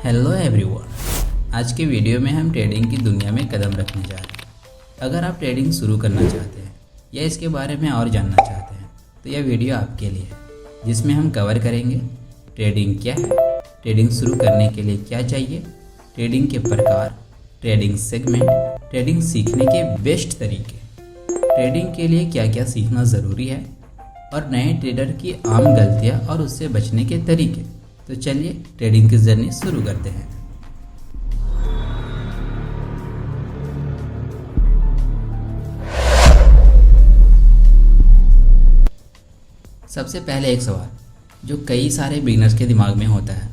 Hello everyone. आज की video में हम ट्रेडिंग की दुनिया में कदम रखने जा रहे हैं। अगर आप ट्रेडिंग शुरू करना चाहते हैं या इसके बारे में और जानना चाहते हैं तो यह वीडियो आपके लिए है, जिसमें हम कवर करेंगे ट्रेडिंग क्या है, ट्रेडिंग शुरू करने के लिए क्या चाहिए, ट्रेडिंग के प्रकार, ट्रेडिंग सेगमेंट, ट्रेडिंग सीखने के बेस्ट तरीके, ट्रेडिंग के लिए क्या क्या सीखना ज़रूरी है और नए ट्रेडर की आम गलतियाँ और उससे बचने के तरीके। तो चलिए ट्रेडिंग की जर्नी शुरू करते हैं। सबसे पहले एक सवाल जो कई सारे बिगिनर्स के दिमाग में होता है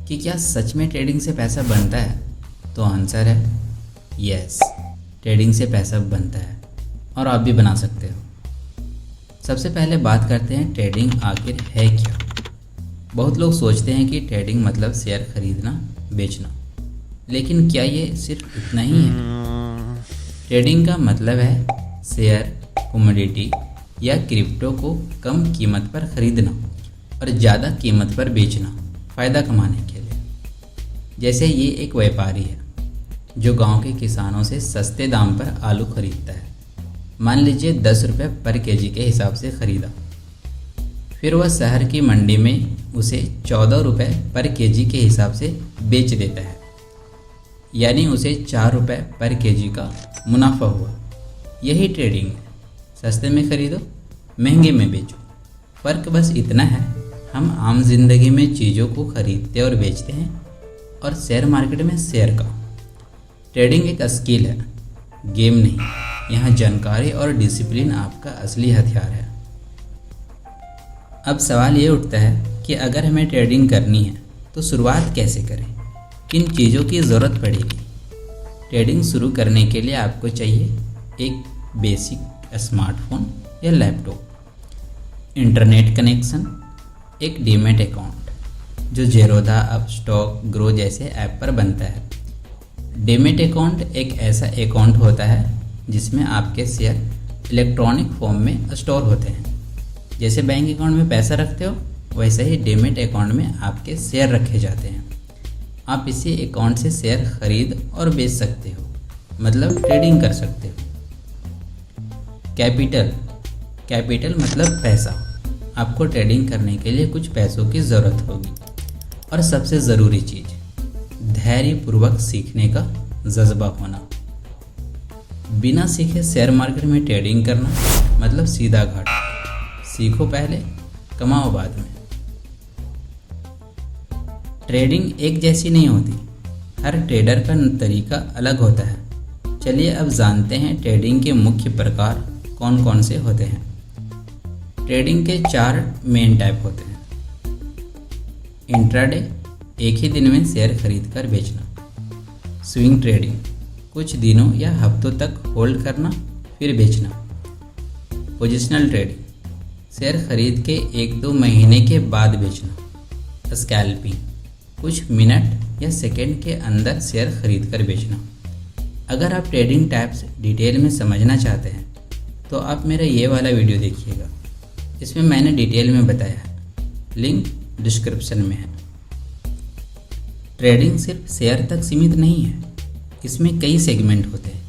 कि क्या सच में ट्रेडिंग से पैसा बनता है? तो आंसर है यस, ट्रेडिंग से पैसा बनता है और आप भी बना सकते हो। सबसे पहले बात करते हैं ट्रेडिंग आखिर है क्या। बहुत लोग सोचते हैं कि ट्रेडिंग मतलब शेयर खरीदना बेचना, लेकिन क्या ये सिर्फ इतना ही है? ट्रेडिंग का मतलब है शेयर, कमोडिटी या क्रिप्टो को कम कीमत पर खरीदना और ज़्यादा कीमत पर बेचना फ़ायदा कमाने के लिए। जैसे ये एक व्यापारी है जो गांव के किसानों से सस्ते दाम पर आलू खरीदता है। मान लीजिए 10 रुपये पर केजी के हिसाब से ख़रीदा, फिर वह शहर की मंडी में उसे 14 रुपये पर केजी के हिसाब से बेच देता है, यानी उसे 4 रुपये पर केजी का मुनाफा हुआ। यही ट्रेडिंग है, सस्ते में खरीदो, महंगे में बेचो। फ़र्क बस इतना है, हम आम जिंदगी में चीज़ों को खरीदते और बेचते हैं और शेयर मार्केट में शेयर का। ट्रेडिंग एक स्किल है, गेम नहीं। यहाँ जानकारी और डिसिप्लिन आपका असली हथियार है। अब सवाल ये उठता है कि अगर हमें ट्रेडिंग करनी है तो शुरुआत कैसे करें, किन चीज़ों की ज़रूरत पड़ेगी? ट्रेडिंग शुरू करने के लिए आपको चाहिए एक बेसिक स्मार्टफोन या लैपटॉप, इंटरनेट कनेक्शन, एक डीमैट अकाउंट जो जेरोधा, अपस्टॉक, ग्रो जैसे ऐप पर बनता है। डीमैट अकाउंट एक ऐसा अकाउंट होता है जिसमें आपके शेयर इलेक्ट्रॉनिक फॉर्म में स्टोर होते हैं। जैसे बैंक अकाउंट में पैसा रखते हो, वैसे ही डीमैट अकाउंट में आपके शेयर रखे जाते हैं। आप इसी अकाउंट से शेयर खरीद और बेच सकते हो, मतलब ट्रेडिंग कर सकते हो। कैपिटल मतलब पैसा। आपको ट्रेडिंग करने के लिए कुछ पैसों की ज़रूरत होगी। और सबसे ज़रूरी चीज़, धैर्यपूर्वक सीखने का जज्बा होना। बिना सीखे शेयर मार्केट में ट्रेडिंग करना मतलब सीधा घाटा। सीखो पहले, कमाओ बाद में। ट्रेडिंग एक जैसी नहीं होती, हर ट्रेडर का तरीका अलग होता है। चलिए अब जानते हैं ट्रेडिंग के मुख्य प्रकार कौन कौन से होते हैं। ट्रेडिंग के 4 मेन टाइप होते हैं। इंट्राडे, एक ही दिन में शेयर खरीद कर बेचना। स्विंग ट्रेडिंग, कुछ दिनों या हफ्तों तक होल्ड करना फिर बेचना। पोजिशनल ट्रेडिंग, शेयर खरीद के 1-2 महीने के बाद बेचना। स्कैल्पिंग, कुछ मिनट या सेकंड के अंदर शेयर खरीद कर बेचना। अगर आप ट्रेडिंग टाइप्स डिटेल में समझना चाहते हैं तो आप मेरा ये वाला वीडियो देखिएगा, इसमें मैंने डिटेल में बताया है, लिंक डिस्क्रिप्शन में है। ट्रेडिंग सिर्फ शेयर तक सीमित नहीं है, इसमें कई सेगमेंट होते हैं।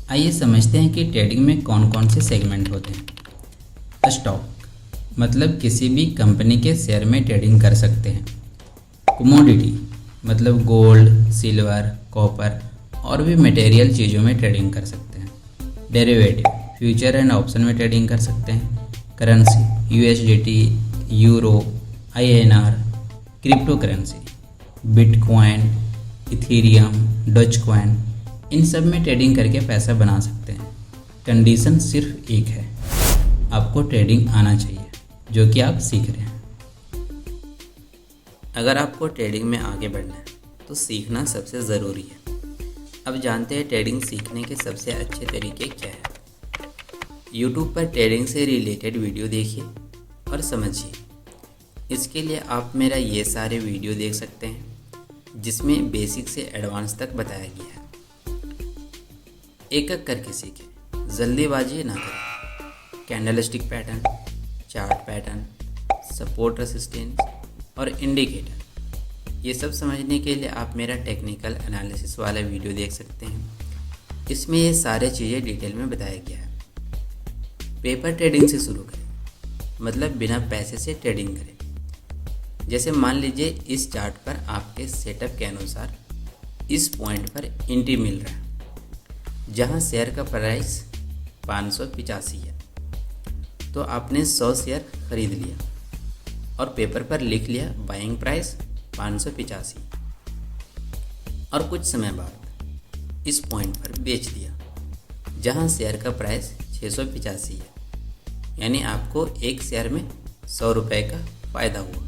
आइए समझते हैं कि ट्रेडिंग में कौन कौन से सेगमेंट होते हैं। स्टॉक मतलब किसी भी कंपनी के शेयर में ट्रेडिंग कर सकते हैं। कमोडिटी मतलब गोल्ड, सिल्वर, कॉपर और भी मटेरियल चीज़ों में ट्रेडिंग कर सकते हैं। डेरिवेटिव, फ्यूचर एंड ऑप्शन में ट्रेडिंग कर सकते हैं। Currency, USDT, euro, INR, crypto currency, bitcoin, ethereum, dogecoin, इन सब में ट्रेडिंग करके पैसा बना सकते हैं। कंडीशन सिर्फ एक है, आपको ट्रेडिंग आना चाहिए, जो कि आप सीख रहे हैं। अगर आपको ट्रेडिंग में आगे बढ़ना है तो सीखना सबसे ज़रूरी है। अब जानते हैं ट्रेडिंग सीखने के सबसे अच्छे तरीके क्या है। YouTube पर ट्रेडिंग से रिलेटेड वीडियो देखिए और समझिए। इसके लिए आप मेरा ये सारे वीडियो देख सकते हैं जिसमें बेसिक से एडवांस तक बताया गया है। एक एक करके सीखें, जल्दीबाजी ना करें। Candlestick pattern, chart pattern, support resistance और इंडिकेटर, ये सब समझने के लिए आप मेरा टेक्निकल एनालिसिस वाला वीडियो देख सकते हैं। इसमें ये सारे चीज़ें डिटेल में बताया गया है। पेपर ट्रेडिंग से शुरू करें, मतलब बिना पैसे से ट्रेडिंग करें। जैसे मान लीजिए इस चार्ट पर आपके सेटअप के अनुसार इस पॉइंट पर एंट्री मिल रहा है जहां शेयर का प्राइस 585 है, तो आपने 100 शेयर खरीद लिया और पेपर पर लिख लिया बाइंग प्राइस 585 और कुछ समय बाद इस पॉइंट पर बेच दिया जहां शेयर का प्राइस 685 है, यानी आपको एक शेयर में 100 रुपये का फ़ायदा हुआ।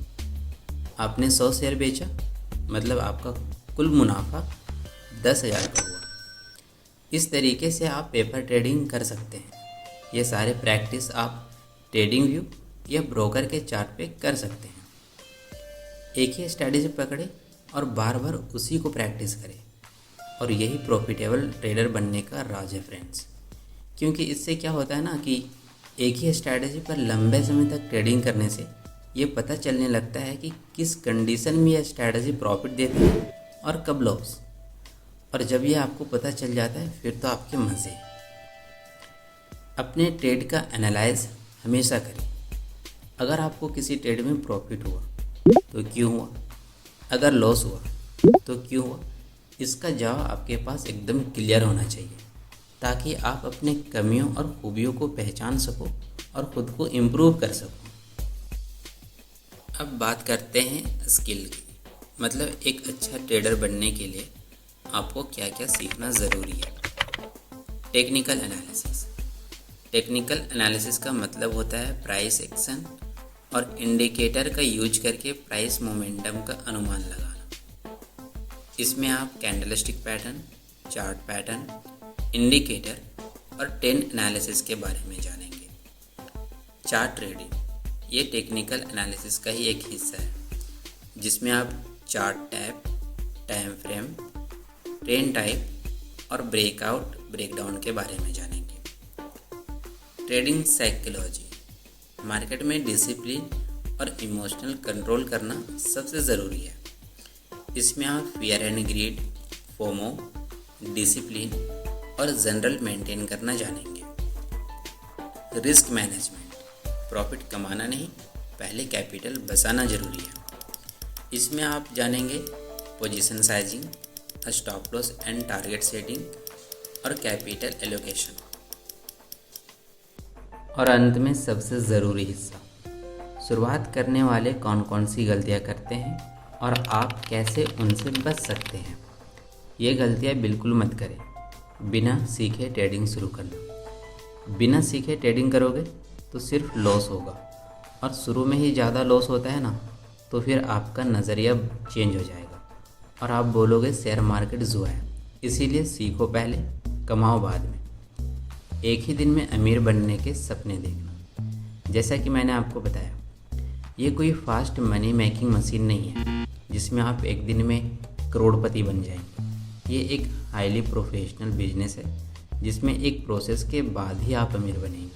आपने 100 शेयर बेचा, मतलब आपका कुल मुनाफा 10,000 का हुआ। इस तरीके से आप पेपर ट्रेडिंग कर सकते हैं। ये सारे प्रैक्टिस आप ट्रेडिंग व्यू या ब्रोकर के चार्ट पे कर सकते हैं। एक ही स्ट्रैटेजी पकड़े और बार बार उसी को प्रैक्टिस करें, और यही प्रॉफिटेबल ट्रेडर बनने का राज है फ्रेंड्स। क्योंकि इससे क्या होता है ना कि एक ही स्ट्रैटेजी पर लंबे समय तक ट्रेडिंग करने से ये पता चलने लगता है कि किस कंडीशन में यह स्ट्रैटेजी प्रॉफिट देती है और कब लॉस। और जब ये आपको पता चल जाता है फिर तो आपके मज़े। अपने ट्रेड का एनालाइज हमेशा करें। अगर आपको किसी ट्रेड में प्रॉफिट हुआ तो क्यों हुआ, अगर लॉस हुआ तो क्यों हुआ, इसका जवाब आपके पास एकदम क्लियर होना चाहिए, ताकि आप अपने कमियों और खूबियों को पहचान सको और ख़ुद को इम्प्रूव कर सको। अब बात करते हैं स्किल की, मतलब एक अच्छा ट्रेडर बनने के लिए आपको क्या क्या सीखना ज़रूरी है। Technical analysis. टेक्निकल एनालिसिस का मतलब होता है प्राइस एक्शन और इंडिकेटर का यूज करके प्राइस मोमेंटम का अनुमान लगाना। इसमें आप candlestick pattern, chart pattern, indicator और ट्रेंड एनालिसिस के बारे में जानेंगे। चार्ट ट्रेडिंग ये टेक्निकल एनालिसिस का ही एक हिस्सा है, जिसमें आप chart type, time frame, trend type और ब्रेकआउट, ब्रेकडाउन के बारे में जानेंगे। Trading psychology. मार्केट में डिसिप्लिन और इमोशनल कंट्रोल करना सबसे ज़रूरी है। इसमें आप fear and greed, FOMO, discipline और जनरल मेंटेन करना जानेंगे। Risk management. प्रॉफिट कमाना नहीं, पहले कैपिटल बचाना ज़रूरी है। इसमें आप जानेंगे position sizing, stop loss and target setting और कैपिटल एलोकेशन। और अंत में सबसे ज़रूरी हिस्सा, शुरुआत करने वाले कौन कौन सी गलतियां करते हैं और आप कैसे उनसे बच सकते हैं। ये गलतियां बिल्कुल मत करें। बिना सीखे ट्रेडिंग शुरू करना। बिना सीखे ट्रेडिंग करोगे तो सिर्फ लॉस होगा, और शुरू में ही ज़्यादा लॉस होता है ना, तो फिर आपका नज़रिया चेंज हो जाएगा और आप बोलोगे शेयर मार्केट जुआ है। इसीलिए सीखो पहले, कमाओ बाद में। एक ही दिन में अमीर बनने के सपने देखना। जैसा कि मैंने आपको बताया, ये कोई फास्ट मनी मेकिंग मशीन नहीं है जिसमें आप एक दिन में करोड़पति बन जाएंगे। ये एक हाईली प्रोफेशनल बिजनेस है जिसमें एक प्रोसेस के बाद ही आप अमीर बनेंगे।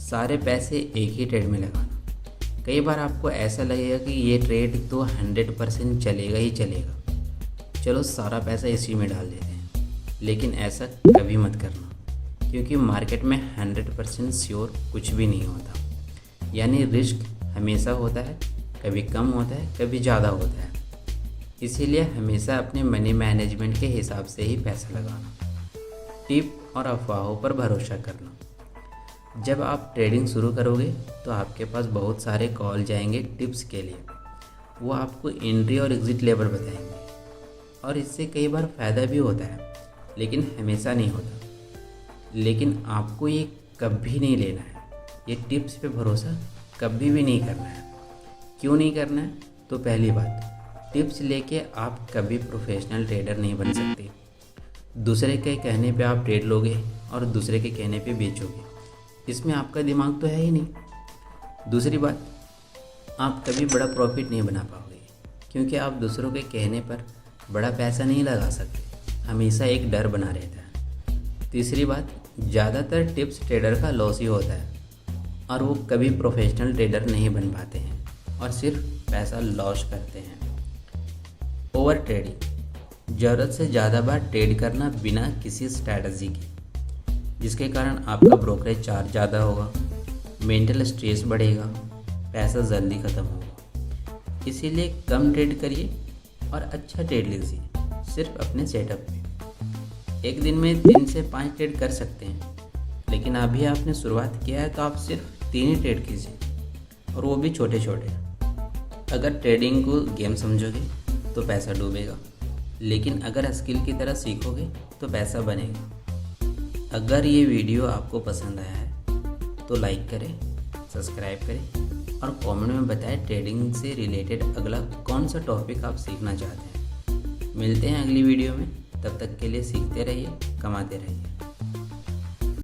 सारे पैसे एक ही ट्रेड में लगाना। कई बार आपको ऐसा लगेगा कि ये ट्रेड तो 100% चलेगा ही चलेगा, चलो सारा पैसा इसी में डाल देते हैं। लेकिन ऐसा कभी मत करना, क्योंकि मार्केट में 100% श्योर कुछ भी नहीं होता। यानी रिस्क हमेशा होता है, कभी कम होता है, कभी ज़्यादा होता है। इसीलिए हमेशा अपने मनी मैनेजमेंट के हिसाब से ही पैसा लगाना। टिप और अफवाहों पर भरोसा करना। जब आप ट्रेडिंग शुरू करोगे तो आपके पास बहुत सारे कॉल जाएंगे टिप्स के लिए। वो आपको एंट्री और एग्ज़िट लेवल बताएंगे, और इससे कई बार फ़ायदा भी होता है, लेकिन हमेशा नहीं होता। लेकिन आपको ये कभी नहीं लेना है। ये टिप्स पे भरोसा कभी भी नहीं करना है। क्यों नहीं करना है? तो पहली बात, टिप्स लेके आप कभी प्रोफेशनल ट्रेडर नहीं बन सकते। दूसरे के कहने पे आप ट्रेड लोगे और दूसरे के कहने पे बेचोगे, इसमें आपका दिमाग तो है ही नहीं। दूसरी बात, आप कभी बड़ा प्रॉफिट नहीं बना पाओगे, क्योंकि आप दूसरों के कहने पर बड़ा पैसा नहीं लगा सकते। हमेशा एक डर बना रहता है। तीसरी बात, ज़्यादातर टिप्स ट्रेडर का लॉस ही होता है और वो कभी प्रोफेशनल ट्रेडर नहीं बन पाते हैं और सिर्फ पैसा लॉस करते हैं। ओवर ट्रेडिंग, ज़रूरत से ज़्यादा बार ट्रेड करना बिना किसी स्ट्रैटेजी के, जिसके कारण आपका ब्रोकरेज चार्ज ज़्यादा होगा, मेंटल स्ट्रेस बढ़ेगा, पैसा जल्दी ख़त्म होगा। इसीलिए कम ट्रेड करिए और अच्छा ट्रेड लीजिए, सिर्फ अपने सेटअप में। एक दिन में 3 से 5 ट्रेड कर सकते हैं, लेकिन अभी आपने शुरुआत किया है तो आप सिर्फ 3 ही ट्रेड कीजिए, और वो भी छोटे छोटे। अगर ट्रेडिंग को गेम समझोगे तो पैसा डूबेगा, लेकिन अगर स्किल की तरह सीखोगे तो पैसा बनेगा। अगर ये वीडियो आपको पसंद आया है तो लाइक करें, सब्सक्राइब करें और कमेंट में बताएं ट्रेडिंग से रिलेटेड अगला कौन सा टॉपिक आप सीखना चाहते हैं। मिलते हैं अगली वीडियो में, तब तक के लिए सीखते रहिए, कमाते रहिए।